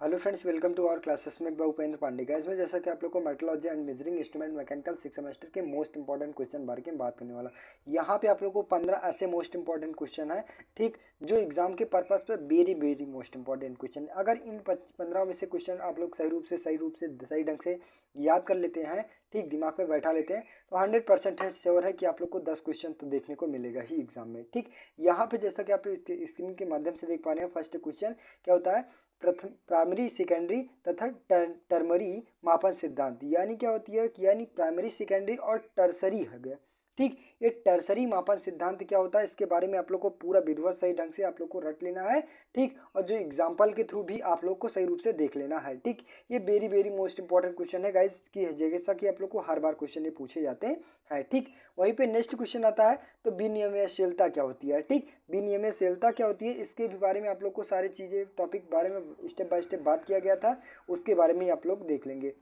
Hello friends, welcome to our classes में by Upendra Pandey. Guys में जैसा कि आप लोग को metrology and measuring instrument mechanical 6 semester के मोस्ट इंपॉर्टेंट क्वेश्चन बारे में बात करने वाला। यहाँ पे आप लोग को 15 ऐसे मोस्ट इंपॉर्टेंट क्वेश्चन है, ठीक, जो एग्जाम के पर्पज पे very very most important question. अगर इन 15 में से क्वेश्चन आप लोग सही ढंग से याद कर लेते हैं, ठीक, दिमाग में बैठा लेते हैं, तो 100% है श्योर है कि आप लोग को 10 क्वेश्चन तो देखने को मिलेगा ही एग्जाम में। ठीक, यहाँ पे जैसा कि आप स्क्रीन के माध्यम से देख पा रहे हैं, फर्स्ट क्वेश्चन क्या होता है, प्रथम प्राइमरी सेकेंडरी तथा टर्मरी मापन सिद्धांत। यानी क्या होती है कि यानी प्राइमरी सेकेंडरी और टर्सरी है गया। ठीक, ये टर्सरी मापन सिद्धांत क्या होता है, इसके बारे में आप लोग को पूरा विधिवत सही ढंग से आप लोग को रट लेना है। ठीक, और जो एग्जाम्पल के थ्रू भी आप लोग को सही रूप से देख लेना है। ठीक, ये very very most important question है गाइस, की जैसा कि आप लोग को हर बार क्वेश्चन ये पूछे जाते हैं। ठीक, वहीं पे नेक्स्ट क्वेश्चन आता है, तो विनिमयशीलता क्या होती है। ठीक, विनिमयशीलता क्या होती है, इसके भी बारे में आप लोग को सारी चीज़ें टॉपिक बारे में स्टेप बाय स्टेप बात किया गया था, उसके बारे में आप लोग देख लेंगे।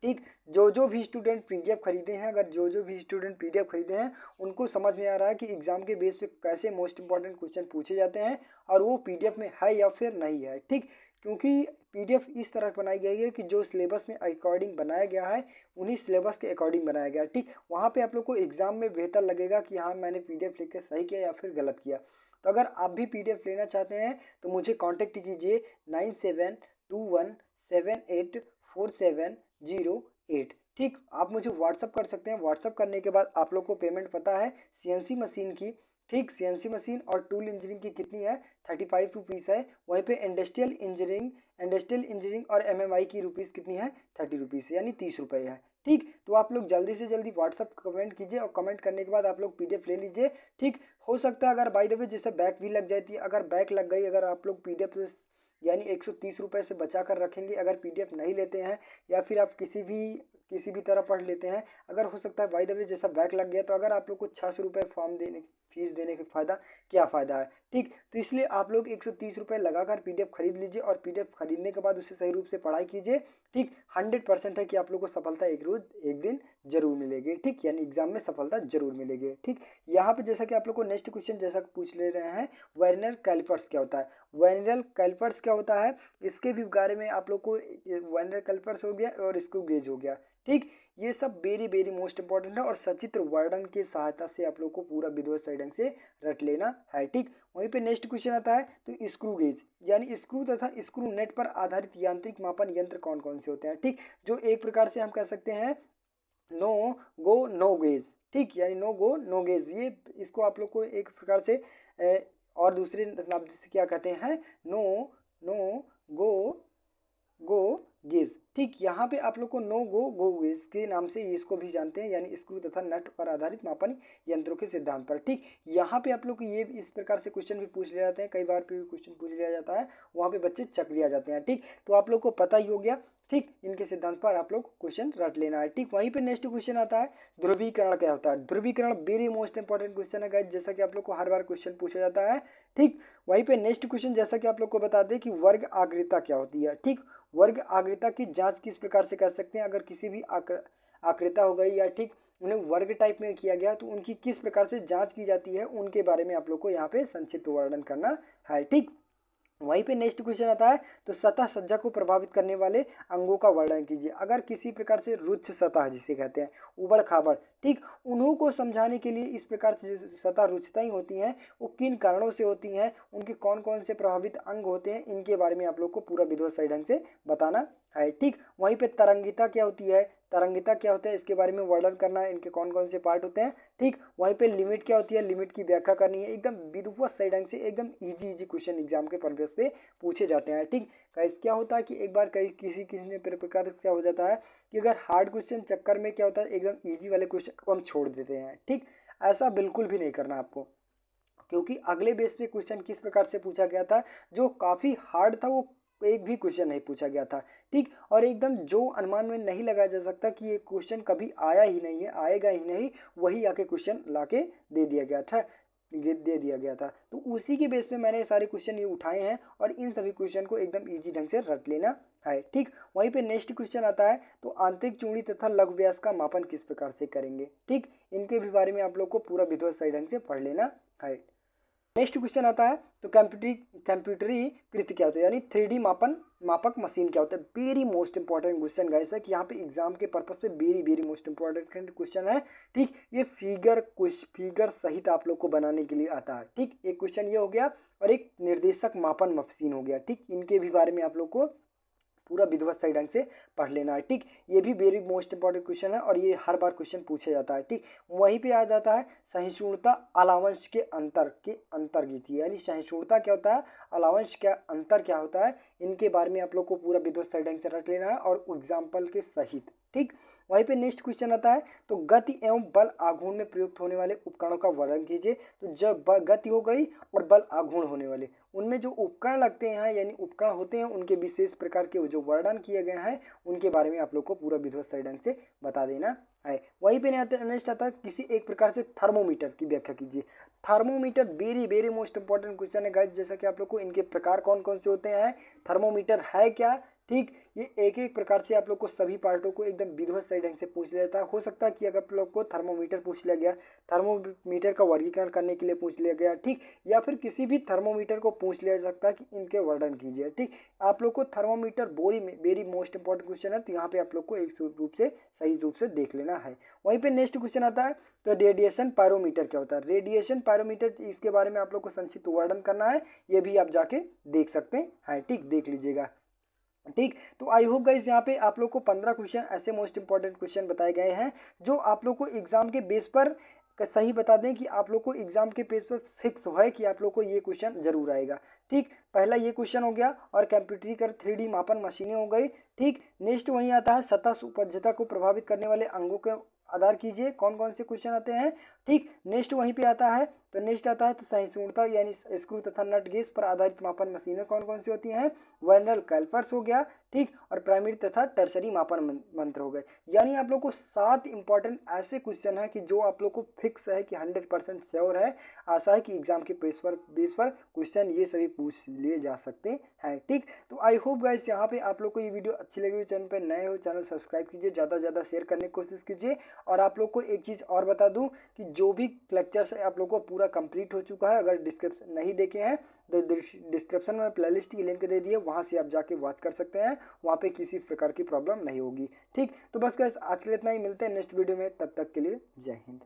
ठीक, जो भी स्टूडेंट पीडीएफ खरीदे हैं, अगर जो भी स्टूडेंट पीडीएफ खरीदे हैं, उनको समझ में आ रहा है कि एग्जाम के बेस पे कैसे मोस्ट इंपॉर्टेंट क्वेश्चन पूछे जाते हैं और वो पीडीएफ में है या फिर नहीं है। ठीक, क्योंकि पीडीएफ इस तरह बनाई गई है कि जो सिलेबस में अकॉर्डिंग बनाया गया है, उन्हीं सिलेबस के अकॉर्डिंग बनाया गया है। ठीक, वहाँ पे आप लोग को एग्जाम में बेहतर लगेगा कि हाँ, मैंने पीडीएफ लेके सही किया या फिर गलत किया। तो अगर आप भी पीडीएफ लेना चाहते हैं तो मुझे कांटेक्ट कीजिए 9721784708। ठीक, आप मुझे व्हाट्सअप कर सकते हैं। व्हाट्सअप करने के बाद आप लोग को पेमेंट पता है सीएनसी मशीन की। ठीक, सीएनसी मशीन और टूल इंजीनियरिंग की कितनी है, 35 रुपीज़ है। वहीं पे इंडस्ट्रियल इंजीनियरिंग और एमएमआई की रुपीज़ कितनी है, 30 रुपीज़, यानी 30 रुपये है। ठीक, तो आप लोग जल्दी से जल्दी व्हाट्सअप कमेंट कीजिए और कमेंट करने के बाद आप लोग पीडीएफ ले लीजिए। ठीक, हो सकता है अगर बाय द वे जैसे बैक भी लग जाती है, अगर बैक लग गई, अगर आप लोग पीडीएफ से यानी 130 रुपये से बचा कर रखेंगे, अगर पीडीएफ नहीं लेते हैं या फिर आप किसी भी तरह पढ़ लेते हैं, अगर हो सकता है बाय द वे जैसा बैक लग गया, तो अगर आप लोग को 600 रुपये फीस देने के फ़ायदा क्या फ़ायदा है। ठीक, तो इसलिए आप लोग 130 रुपये लगाकर पीडीएफ खरीद लीजिए और पीडीएफ खरीदने के बाद उसे सही रूप से पढ़ाई कीजिए। ठीक, 100% है कि आप लोग को सफलता एक दिन जरूर मिलेगी। ठीक, यानी एग्जाम में सफलता जरूर मिलेगी। ठीक, यहाँ पे जैसा कि आप लोग को नेक्स्ट क्वेश्चन जैसा पूछ ले रहे हैं, वर्नियर कैलिपर्स क्या होता है। वर्नियर कैलिपर्स क्या होता है, इसके भी बारे में आप लोग को, वर्नियर कैलिपर्स हो गया और स्क्रू गेज हो गया। ठीक, ये सब वेरी वेरी मोस्ट इंपॉर्टेंट है और सचित्र वर्णन की सहायता से आप लोग को पूरा विधिवत सही ढंग से रट लेना है। ठीक, वहीं पे नेक्स्ट क्वेश्चन आता है, तो स्क्रू गेज यानी स्क्रू तथा स्क्रू नेट पर आधारित यांत्रिक मापन यंत्र कौन कौन से होते हैं। ठीक, जो एक प्रकार से हम कह सकते हैं नो गो नो गेज। ठीक, यानी नो गो नो गेज, ये इसको आप लोग को एक प्रकार से और दूसरे शब्द से क्या कहते हैं, नो नो गो गो गेज। ठीक, यहाँ पे आप लोग को नो गो गो गेज के नाम से इसको भी जानते हैं, यानी स्क्रू तथा नट पर आधारित मापन यंत्रों के सिद्धांत पर। ठीक, यहाँ पे आप लोग को ये इस प्रकार से क्वेश्चन भी पूछ लिया जाते हैं, कई बार भी क्वेश्चन पूछ लिया जाता है, वहाँ पे बच्चे चक लिया जाते हैं। ठीक, तो आप लोग को पता ही हो गया। ठीक, इनके सिद्धांत पर आप लोग क्वेश्चन रट लेना है। ठीक, वहीं पे नेक्स्ट क्वेश्चन आता है, ध्रुवीकरण क्या होता है। ध्रुवीकरण वेरी मोस्ट इंपॉर्टेंट क्वेश्चन है गाइस, जैसा कि आप लोग को हर बार क्वेश्चन पूछा जाता है। ठीक, वहीं पे नेक्स्ट क्वेश्चन जैसा कि आप लोग को बता दें कि वर्ग आग्रता क्या होती है। ठीक, वर्ग आग्रता की जांच किस प्रकार से कर सकते हैं, अगर किसी भी आकृता हो गई या ठीक उन्हें वर्ग टाइप में किया गया, तो उनकी किस प्रकार से जांच की जाती है, उनके बारे में आप लोग को यहाँ पे संक्षिप्त वर्णन करना है। ठीक, वहीं पे नेक्स्ट क्वेश्चन आता है, तो सतह सज्जा को प्रभावित करने वाले अंगों का वर्णन कीजिए। अगर किसी प्रकार से रुच्छ सतह जिसे कहते हैं, उबड़ खाबड़, ठीक, उन्हों को समझाने के लिए इस प्रकार से जो सतह रुच्छताएं होती हैं, वो किन कारणों से होती हैं, उनके कौन कौन से प्रभावित अंग होते हैं, इनके बारे में आप लोग को पूरा विधिवत सही ढंग से बताना है। ठीक, वहीं पे तरंगिता क्या होती है, तरंगिता क्या होता है, इसके बारे में वर्णन करना है, इनके कौन कौन से पार्ट होते हैं। ठीक, वहीं पे लिमिट क्या होती है, लिमिट की व्याख्या करनी है। एकदम विधिवत सही ढंग से एकदम इजी क्वेश्चन एग्जाम के पर्पज पे पूछे जाते हैं। ठीक, गाइस क्या होता है कि एक बार कहीं किसी किसी ने प्रकार क्या हो जाता है कि अगर हार्ड क्वेश्चन चक्कर में क्या होता है, एकदम इजी वाले क्वेश्चन को हम छोड़ देते हैं। ठीक, ऐसा बिल्कुल भी नहीं करना आपको, क्योंकि अगले बेस पे क्वेश्चन किस प्रकार से पूछा गया था, जो काफ़ी हार्ड था, वो एक भी क्वेश्चन नहीं पूछा गया था। ठीक, और एकदम जो अनुमान में नहीं लगाया जा सकता कि ये क्वेश्चन कभी आया ही नहीं है, आएगा ही नहीं, वही आके क्वेश्चन लाके दे दिया गया था। तो उसी के बेस पे मैंने सारे क्वेश्चन ये उठाए हैं और इन सभी क्वेश्चन को एकदम इजी ढंग से रट लेना है। ठीक, वहीं पे नेक्स्ट क्वेश्चन आता है, तो आंतरिक चूड़ी तथा लघु व्यास का मापन किस प्रकार से करेंगे। ठीक, इनके भी बारे में आप लोग को पूरा विधिवत सही ढंग से पढ़ लेना है। नेक्स्ट क्वेश्चन आता है तो कंप्यूटरीकृत क्या होता है, यानी 3D मापक मशीन क्या होता है। Very most important question guys है कि यहाँ पे एग्जाम के पर्पज पे वेरी मोस्ट इंपॉर्टेंट क्वेश्चन है। ठीक, ये फिगर सहित आप लोग को बनाने के लिए आता है। ठीक, एक क्वेश्चन ये हो गया और एक निर्देशक मापन मशीन हो गया। ठीक, इनके भी बारे में आप लोग को पूरा विधिवत सही ढंग से पढ़ लेना है। ठीक, ये भी वेरी मोस्ट इंपॉर्टेंट क्वेश्चन है और ये हर बार क्वेश्चन पूछा जाता है। ठीक, वहीं पे आ जाता है सहिष्णुता अलावंश के अंतर कीजिए, यानी सहिष्णुता क्या होता है, अलावंश क्या अंतर क्या होता है, इनके बारे में आप लोग को पूरा विधिवत सही ढंग से रट लेना है और एग्जाम्पल के सहित। ठीक, वहीं पे नेक्स्ट क्वेश्चन आता है तो गति एवं बल आघूर्ण में प्रयुक्त होने वाले उपकरणों का वर्णन कीजिए। तो जब गति हो गई और बल आघूर्ण होने वाले, उनमें जो उपकरण लगते हैं यानी उपकरण होते हैं उनके विशेष प्रकार के जो वर्णन किए गए हैं उनके बारे में आप लोग को पूरा विधिवत सही ढंग से बता देना है। वहीं पे नेक्स्ट आता है किसी एक प्रकार से थर्मोमीटर की व्याख्या कीजिए। Thermometer very most important question है गाइस, जैसा कि आप लोग को इनके प्रकार कौन कौन से होते हैं, थर्मोमीटर है क्या। ठीक, ये एक एक प्रकार से आप लोग को सभी पार्टों को एकदम विधिवत सही ढंग से पूछ लिया जाता है। हो सकता है कि अगर आप लोग को थर्मोमीटर पूछ लिया गया, थर्मोमीटर का वर्गीकरण करने के लिए पूछ लिया गया, ठीक, या फिर किसी भी थर्मोमीटर को पूछ लिया जा सकता है कि इनके वर्णन कीजिए। ठीक, आप लोग को thermometer very most important question है, तो यहाँ पे आप लोग को एक रूप से सही रूप से देख लेना है। वहीं पे नेक्स्ट क्वेश्चन आता है तो रेडिएशन पायरोमीटर क्या होता है। रेडिएशन पायरोमीटर, इसके बारे में आप लोग को संक्षिप्त वर्णन करना है, ये भी आप जाके देख सकते हैं। ठीक, देख लीजिएगा। ठीक, तो आई होप गाइस यहाँ पे आप लोग को 15 क्वेश्चन ऐसे मोस्ट इंपॉर्टेंट क्वेश्चन बताए गए हैं जो आप लोग को एग्जाम के बेस पर सही बता दें कि आप लोग को एग्जाम के बेस पर फिक्स है कि आप लोग को ये क्वेश्चन जरूर आएगा। ठीक, पहला ये क्वेश्चन हो गया और कंप्यूटरीकृत 3D मापन मशीनें हो गई। ठीक, नेक्स्ट वहीं आता है सतह उपलब्धता को प्रभावित करने वाले अंगों के आधार कीजिए, कौन कौन से क्वेश्चन आते हैं। ठीक, नेक्स्ट वहीं पे आता है तो नेक्स्ट आता है तो सहिष्णुता यानी स्क्रू तथा नट गेज पर आधारित मापन मशीनें कौन कौन सी होती हैं, वर्नल कैल्पर्स हो गया। ठीक, और प्राइमरी तथा टर्सरी मापन मंत्र हो गए। यानी आप लोग को 7 इंपॉर्टेंट ऐसे क्वेश्चन है कि जो आप लोग को फिक्स है कि 100% श्योर है, आशा है कि एग्जाम के बेस पर क्वेश्चन ये सभी पूछ लिए जा सकते हैं। ठीक, तो आई होप गाइस यहाँ पे आप लोग को ये वीडियो अच्छी लगी। चैनल पे नए हो, चैनल सब्सक्राइब कीजिए, ज़्यादा से ज़्यादा शेयर करने की कोशिश कीजिए। और आप लोग को एक चीज़ और बता दूं कि जो भी लेक्चर्स है आप लोग को पूरा कंप्लीट हो चुका है। अगर डिस्क्रिप्शन नहीं देखे हैं तो डिस्क्रिप्शन में प्लेलिस्ट की लिंक दे दिए, वहाँ से आप जाके वॉच कर सकते हैं, वहाँ पे किसी प्रकार की प्रॉब्लम नहीं होगी। ठीक, तो बस गाइस आज के लिए इतना ही, मिलते हैं नेक्स्ट वीडियो में, तब तक के लिए जय हिंद।